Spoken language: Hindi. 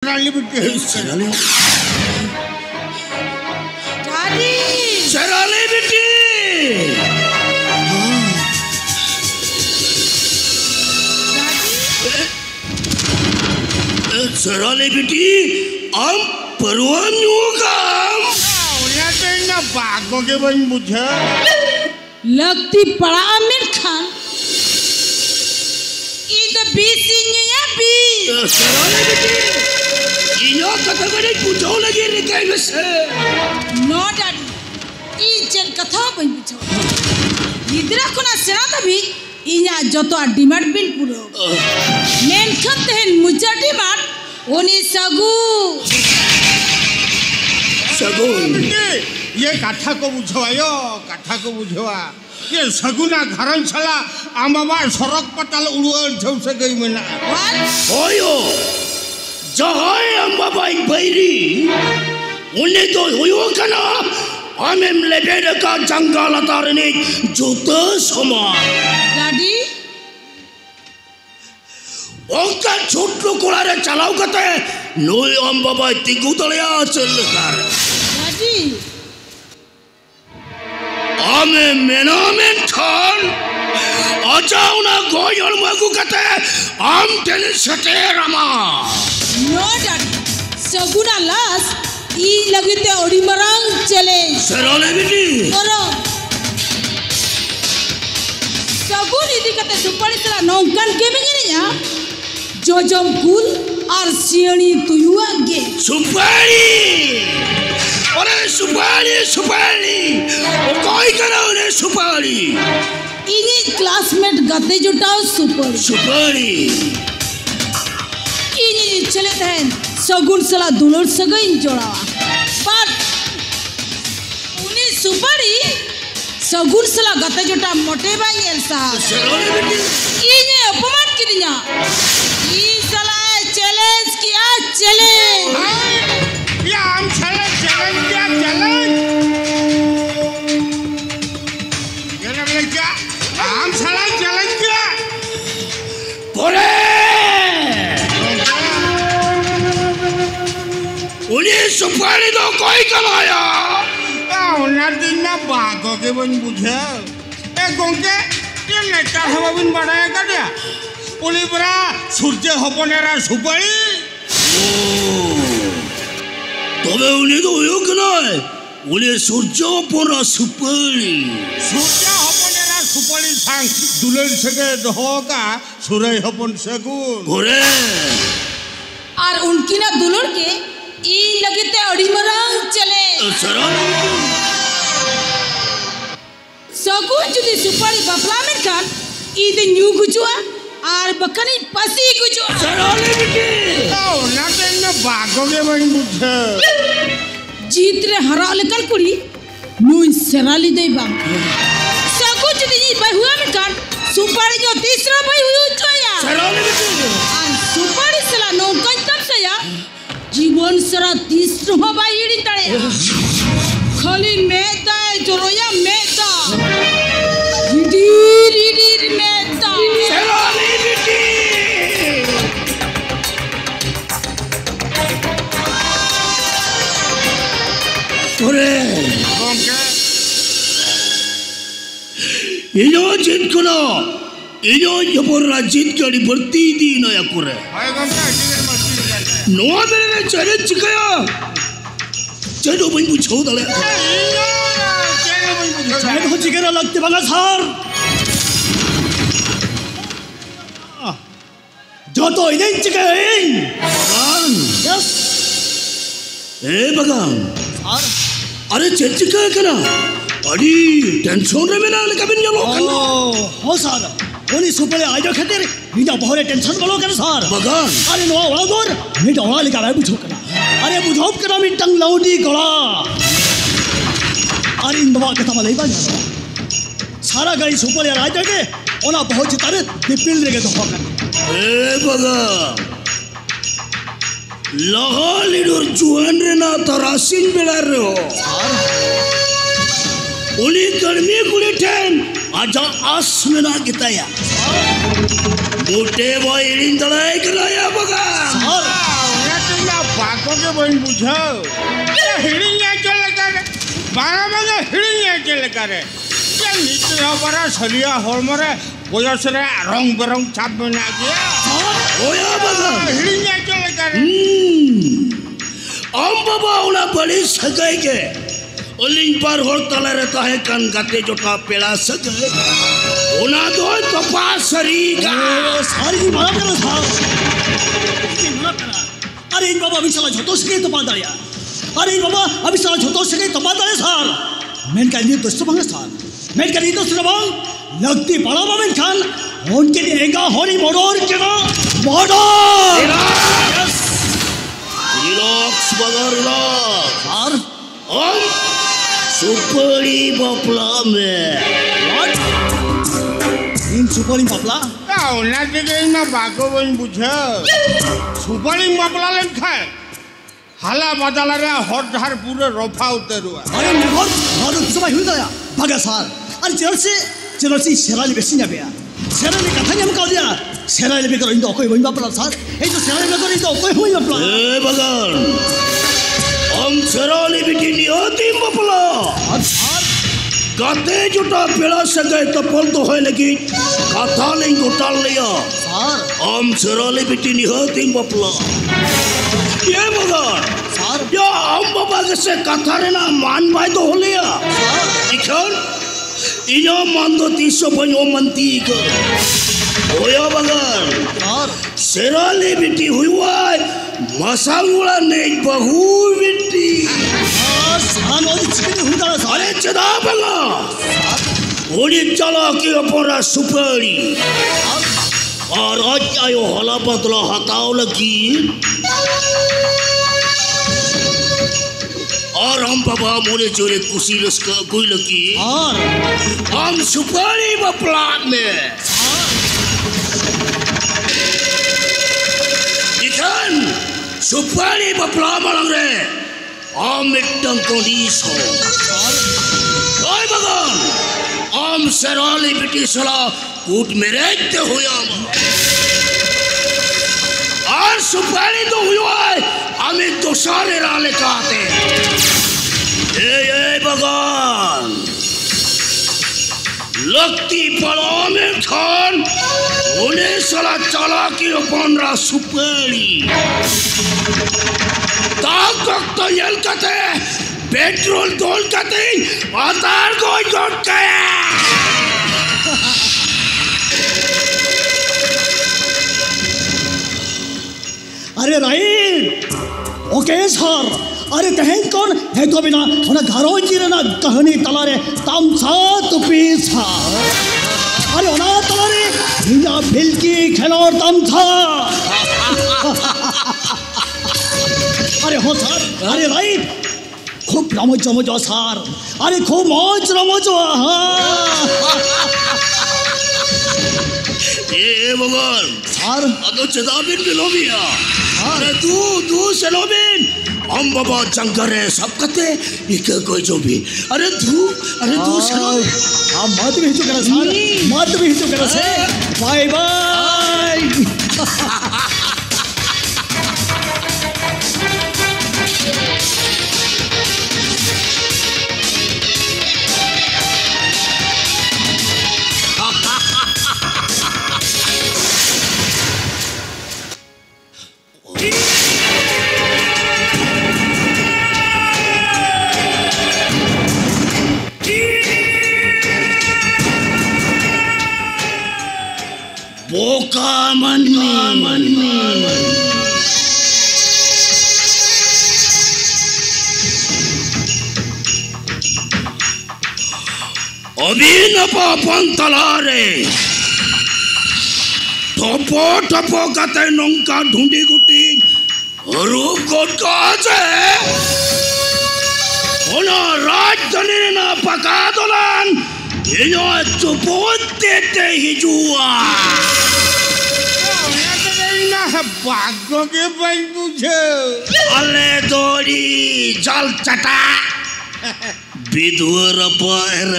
Serali bitti. Serali. Daddy. Serali bitti. Serali bitti. Am perluan juga. Udah tena bago ke bang bujha. लगती पड़ा आमिर खान इधर बीसिंगे या बी Serali bitti. Ini kata kata pucau lagi rekai besar. नो डैडी इजन कथा बन बिचो इधर को ना सेना तभी इन्या जो तो डिमांड बिल पूरा मेन खत्ते हैं मुझे डिमांड उन्हीं Sagu. ये कथा को बुझवायो कथा को बुझवा ये सगुना घरन चला आमाबा सड़क पताल उड़ुअल छौ से गई मना Oyo. Jahai amba baik bairi. Unne to hoyo kana. Amem lebeda ka janggal atar ini juta sama. Daddy Ongka chutlu kolare chalau kate. Noi amba baik tigu talaya celkar. Daddy Ame menamen than. Ajau na goyor magu kate. Am tel sate rama. नो डैडी सगुना लास ई लगते ओडी मरांग चले Serale biti. करो सगुन इदी कते सुपारी सला नौकन के बिंगे या जोजम कुल और सियणी तुयुआ गे Supari. Ore supari supari. O koi kara ore supari. इनी क्लासमेट गते जुटाओ सुपर Supari. इनी चले थे सगुन सला दुलर सगइन जोड़ा पर उनी सुपारी सगुन सला गते जुटा मोटे बाई एल्सा Serale biti. इने अपमान किदिया ई सला चैलेंज किया चैलेंज ये आम चले चले क्या चले ये ना बोले क्या आम चले चले क्या Pore. Uni supari to koi kamaya. उन्हें दिन ना बागो के बन बुझे एक गोंके ये नेता हवा बिन बढ़ाया कर दिया उन्हीं बरा सूर्य होपनेरा सुपारी তবে উনি তো ওই নয় উনি সূর্য পরা সুপারি सूर्य होपनेरा सुपारी सांग दुलन सके दहोगा सूर्य होपन सगुन ওরে और उनकी ना दुलर के ई लगते अड़ी मरांग चले सगुन जुदी सुपारी बफला में कान ई दे न्यू गुजुआ और बकनी पसी गुजुआ उन्हें दिन ना बागो के बन बुझे जीत रे हरा लेकर कुड़ी नुई सेराली दे बा सगुन जुदी ई बहुआ में कान सुपारी जो तीसरा भाई हुई चोया और सुपारी सला नौकन तब से या जीवन सरा तीसरा भाई इड़ी तड़े खाली मेहता है जोरोया मेहता इडीर मेहता ওরে गोंके ইনো জিত কোনা ইনো জবররা জিত করি প্রতিদিন আয়া করে भाई गोंके इधर मस्ती करते हैं নোয়া বেরে চলে চিকায়া চলো বই বুঝো দলে चलो बन बुझे চাই হচ্ছে কেন লাগতে বাঙা স্যার যত ইদেন চিকাই বাগান এ বাগান और अरे चिका करा अड़ी टेंशन रे में ना कबिन जाबो कन्ना हो सार ओनी सुपले आजो खातिर बिना बहरे टेंशन बोलो कर सार बगान अरे नो ओला दोर मी डोला लिका भाई बुझो करा अरे बुझो करा मी टंग लाउडी गला अरे इन दवा के तमा लेबा सारा गाड़ी सुपले आजो के ओला बहुत जितारे दिपिल रे के दो कर ए बगान लहालिडोर जुआन रे ना तरासिन बेला रे हो उनी गर्मी गुड़ी ठेन आजा आसमना गिताया मोटे बॉय इडिंग दलाय कराया बगा उन्हें दिन ना के बन बुझाओ हिड़ी नहीं चले करे 12 बजे हिड़ी नहीं चले करे ये नित्य बड़ा सलिया होल मरे बयस रे रंग बेरंग छाप बना दिया ओया बगा हिड़ी नहीं चले करे आम बाबा उना बड़ी सगाई के ओलिंग पर होल तले रहता है कन गते जोटा पेड़ा सगाई उना दो तो पासरी का सारी मारा करो साहब अरे इन बाबा अभी साला झोटो सके तो बात आया अरे इन बाबा अभी साला झोटो सके तो बात आया सर मैं कह रही दोस्तों बंगे सर मैं कह रही दोस्तों बंग लगती बड़ा बाबन खान उनके लिए एंगा होरी मोड़ोर के ना मोड़ोर रिलॉक्स बगा रिलॉक्स सर हम सुपरी बपला में इन सुपरी बपला उन्हें दिखे ना बागो बन बुझाओ सुपरी बपला लिखा है हाला बदला रे हर धार पूरे रोफा उतरुआ अरे बहुत बहुत समय हुई गया भागा सर अरे चलसी सेराली बेसी ना बेया सेराली कथा हम कह दिया सेराली बेकर इन तो कोई वही बापला सर ए तो सेराली बेकर इन तो कोई वही बापला ए बगन हम सेराली बिटी नियति बपला सर गते जुटा पेड़ा सगाई तो पल तो है लेकिन कथा नहीं गोटाल लिया सर हम सेराली बिटी नियति बपला ये बगन सर या हम बाबा के से कथा रे ना मान भाई तो हो लिया इखन इनो मान दो 300 बनो मंती को ओया बगन सर सेराली बिटी हुआ मसांगुला ने बहु बिटी सान और चिकन हुई था अरे चदा बगा ओडी चला के अपना सुपारी और आज आयो हला बदला हटाओ लगी और हम बाबा मोरे जोरे कुसी रस का कोई लगी और हम सुपारी बपलाट में इधन सुपारी बपला मलंग रे हम मिट्टन कोडीस हो ओए बगन हम सेराली बिटी सला कूट मेरे ते होया और सुपारी तो हुआ है हमें तो सारे राले कहते ये बगन लगती पड़ो में खान उन्हें सला चला की पंद्रह सुपारी ताक तो यल कहते पेट्रोल तोल कहते आधार को जोड़ गया अरे राइट ओके सर अरे तहन कौन है तो बिना उन्हें घरों जीरे ना कहानी तलारे तमसा तुपीसा अरे उन्हें तलारे बिना बिल्की खिलौर तमसा अरे हो सर अरे राइट खूब रमज रमजो सर अरे खूब मौज रमजो ये बगल सर अदो चदाबिन बिलोबिया अरे तू सेलोबिन हम बाबा जंगरे सब कहते एक कोई जो भी अरे तू सेलोबिन हाँ मत भी हिचो करा सर मत भी हिचो करा से बाय बाय बोका मन अभी न पापन तलारे ठपो ठपो कते नौका ढूंढी गुटी रूप कोट का आजे ओना राजधानी ना पका दोलान ये चुपोत देते ही जुआ बागो के बन बुझे अले दोरी जल चटा विधुर पर